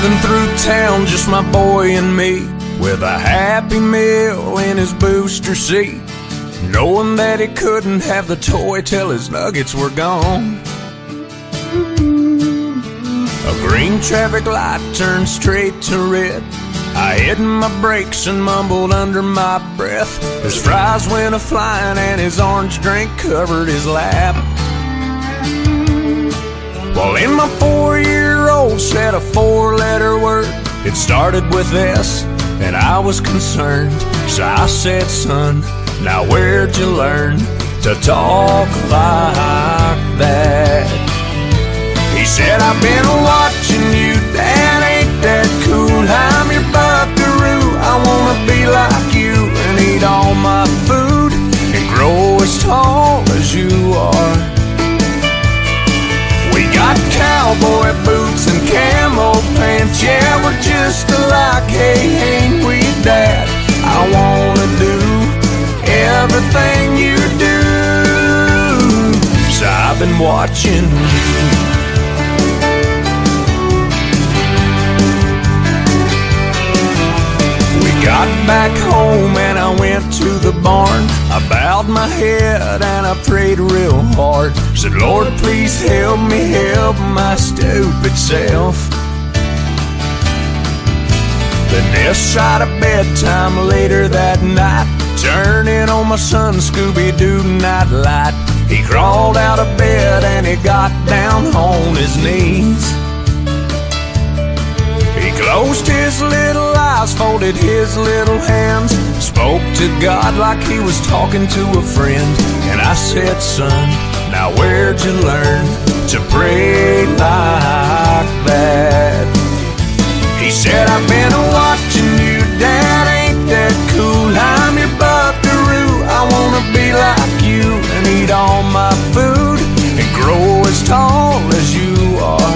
Driving through town, just my boy and me, with a Happy Meal in his booster seat, knowing that he couldn't have the toy till his nuggets were gone. A green traffic light turned straight to red. I hit my brakes and mumbled under my breath. His fries went a-flying and his orange drink covered his lap. Well, in my 4-year-old said a 4-letter word. It started with S, and I was concerned. So I said, son, now where'd you learn to talk like that? He said, I've been watching you, Dad, ain't that cool? I'm your buckaroo, I wanna be like you and eat all my food and grow as tall as you are. We got cowboy boots and camo pants, yeah, we're just alike, hey, ain't we, Dad? I wanna do everything you do, so I've been watching you. Got back home and I went to the barn. I bowed my head and I prayed real hard. Said, Lord, please help me help my stupid self. Then this side of bedtime later that night, turning on my son Scooby-Doo night light. He crawled out of bed and he got down on his knees. He closed his little eyes, folded his little hands, spoke to God like he was talking to a friend. And I said, son, now where'd you learn to pray like that? He said, I've been watching you, Dad, ain't that cool? I'm your buckaroo, I wanna be like you and eat all my food and grow as tall as you are.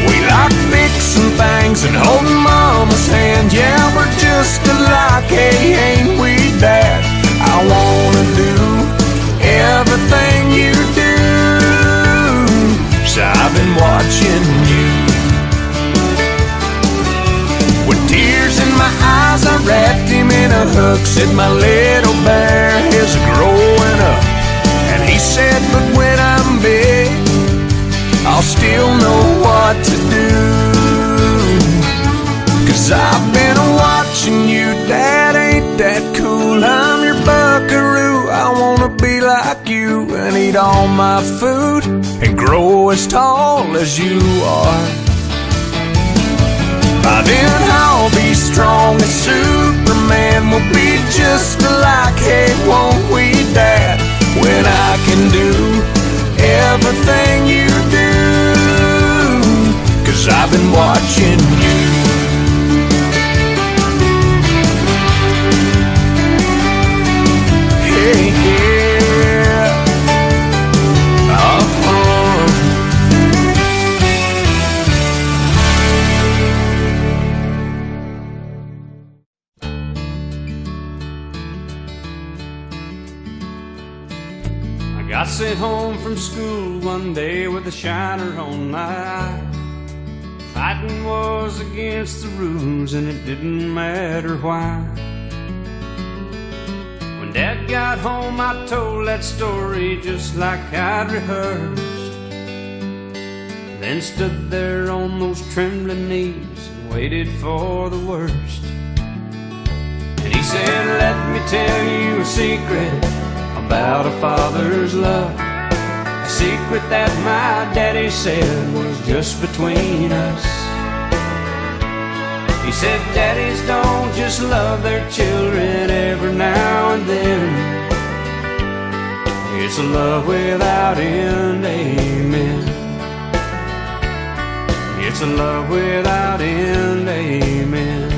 We like fixing things and holding Mama's hand, yeah, we're just alike, hey, ain't we, Dad? I wanna do everything you do, so I've been watching you. With tears in my eyes, I wrapped him in a hug, said my little bear is growing up. And he said, but when I'm big, I'll still know what to do. 'Cause I've been watching you, Dad, ain't that cool? I'm your buckaroo, I wanna be like you and eat all my food and grow as tall as you are. By then I'll be strong as Superman, we'll be just alike, hey, won't we, Dad? When I can do everything you do, 'cause I've been watching you. Hey, yeah. I sent home from school one day with a shiner on my eye. Fighting was against the rules and it didn't matter why. When Dad got home I told that story just like I'd rehearsed, then stood there on those trembling knees and waited for the worst. And he said, let me tell you a secret about a father's love, a secret that my daddy said was just between us. He said daddies don't just love their children every now and then, it's a love without end, amen. It's a love without end, amen.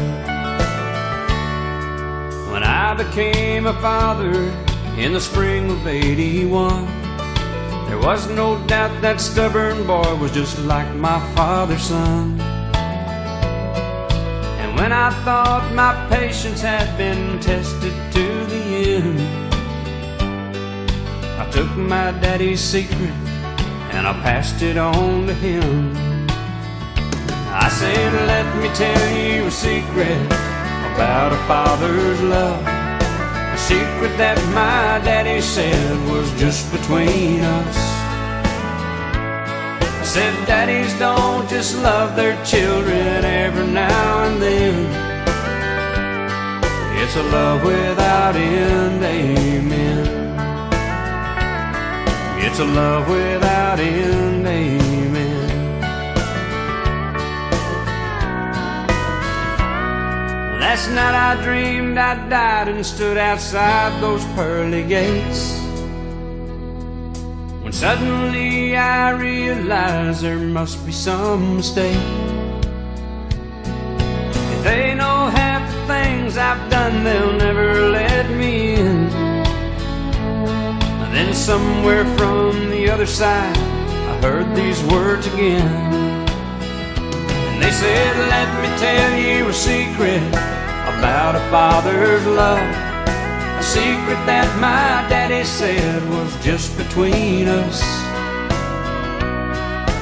When I became a father in the spring of '81, there was no doubt that stubborn boy was just like my father's son. And when I thought my patience had been tested to the end, I took my daddy's secret and I passed it on to him. said, let me tell you a secret about a father's love. A secret that my daddy said was just between us. I said, daddies don't just love their children every now and then. It's a love without end, amen. It's a love without end, amen. Last night I dreamed I died and stood outside those pearly gates, when suddenly I realized there must be some mistake. If they know half the things I've done, they'll never let me in. Then somewhere from the other side I heard these words again. And they said, let me tell you a secret about a father's love. A secret that my daddy said was just between us.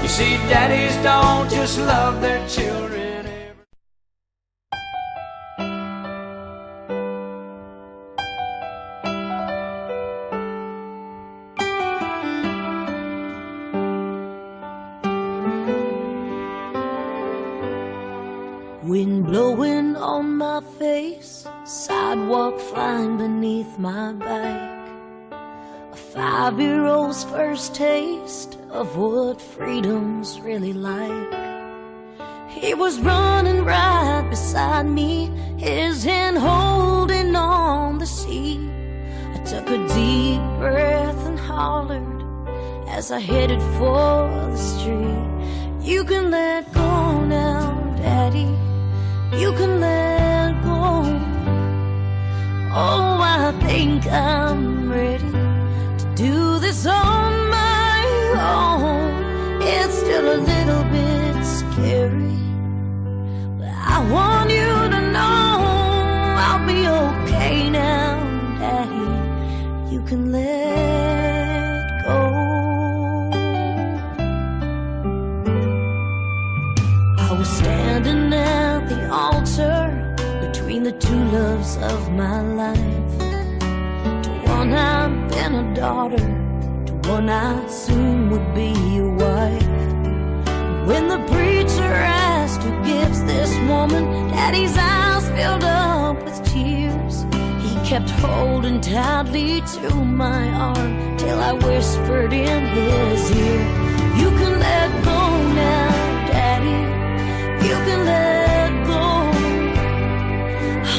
You see, daddies don't just love their children. Wind blowing on my face, sidewalk flying beneath my bike. A 5-year-old's first taste of what freedom's really like. He was running right beside me, his hand holding on the seat. I took a deep breath and hollered as I headed for the street. You can let go now, Daddy. You can let go. Oh, I think I'm ready to do this on my own. It's still a little bit scary, but I want you to know I'll be okay now, Daddy. You can let go. I was standing at the altar between the two loves of my life. To one I'd been a daughter, to one I soon would be a wife. When the preacher asked who gives this woman, Daddy's eyes filled up with tears. He kept holding tightly to my arm till I whispered in his ear, you can let go now, Daddy. You can let go.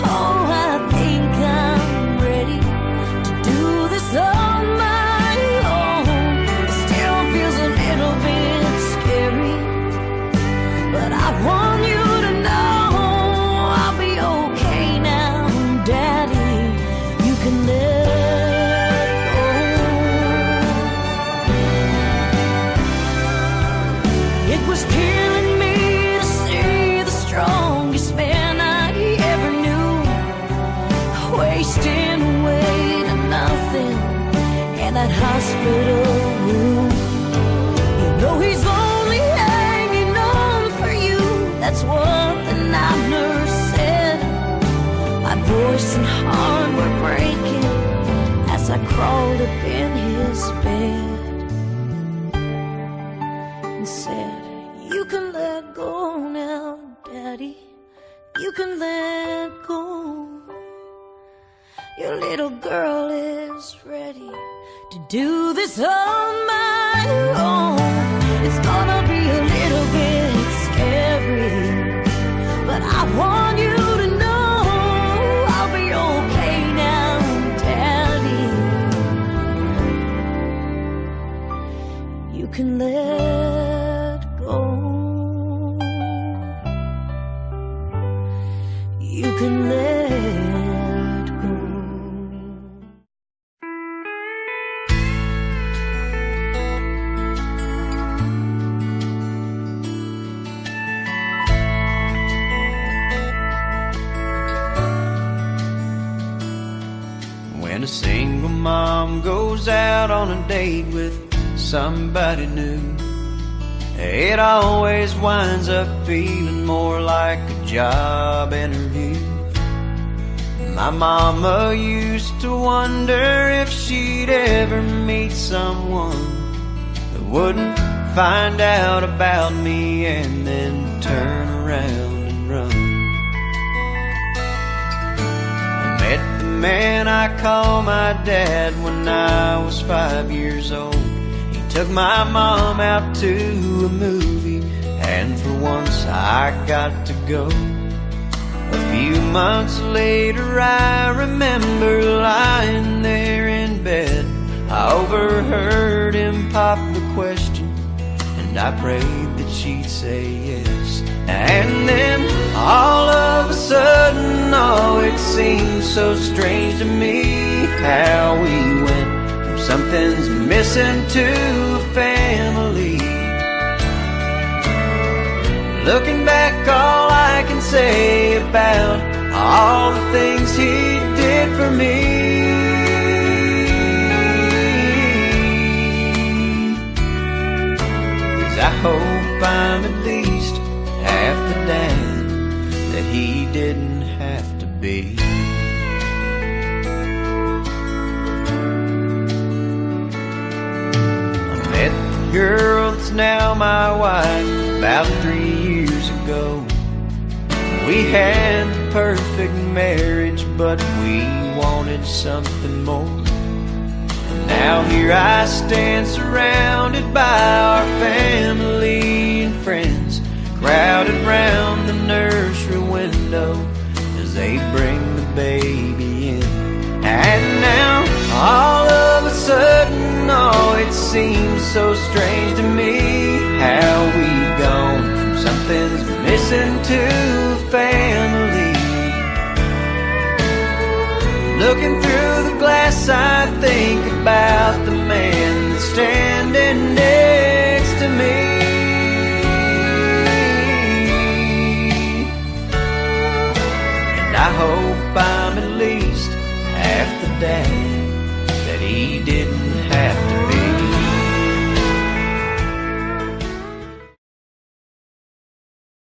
Oh, I think I'm ready to do this on my own. It still feels a little bit scary, but I want you to know I'll be okay now, Daddy. You can let go. It was killing me, strongest man I ever knew, wasting away to nothing in that hospital room. You know he's only hanging on for you, that's what the night nurse said. My voice and heart were breaking as I crawled up in his bed and said, you can let go now, Daddy. You can let go. Your little girl is ready to do this on my own. It's gonna be a little bit scary, but I want you to know I'll be okay now, Daddy. You can let go. You can let go. When a single mom goes out on a date with somebody new, it always winds up feeling more like a job interview. My mama used to wonder if she'd ever meet someone that wouldn't find out about me and then turn around and run. I met the man I call my dad when I was 5 years old. He took my mom out to a movie, and for once I got to go. A few months later I remember lying there in bed. I overheard him pop the question, and I prayed that she'd say yes. And then all of a sudden, oh, it seemed so strange to me how we went from something's missing to a family. Looking back, all I can say about all the things he did for me is I hope I'm at least half the dad that he didn't have to be. I met the girl that's now my wife about 3 years ago. We had the perfect marriage, but we wanted something more. And now here I stand surrounded by our family and friends, crowded round the nursery window as they bring the baby in. And now all of a sudden, oh, it seems so strange to me how we've gone from something's missing to a family. Looking through the glass, I think about the man that's standing next to me. And I hope I'm at least half the dad that he didn't have to be.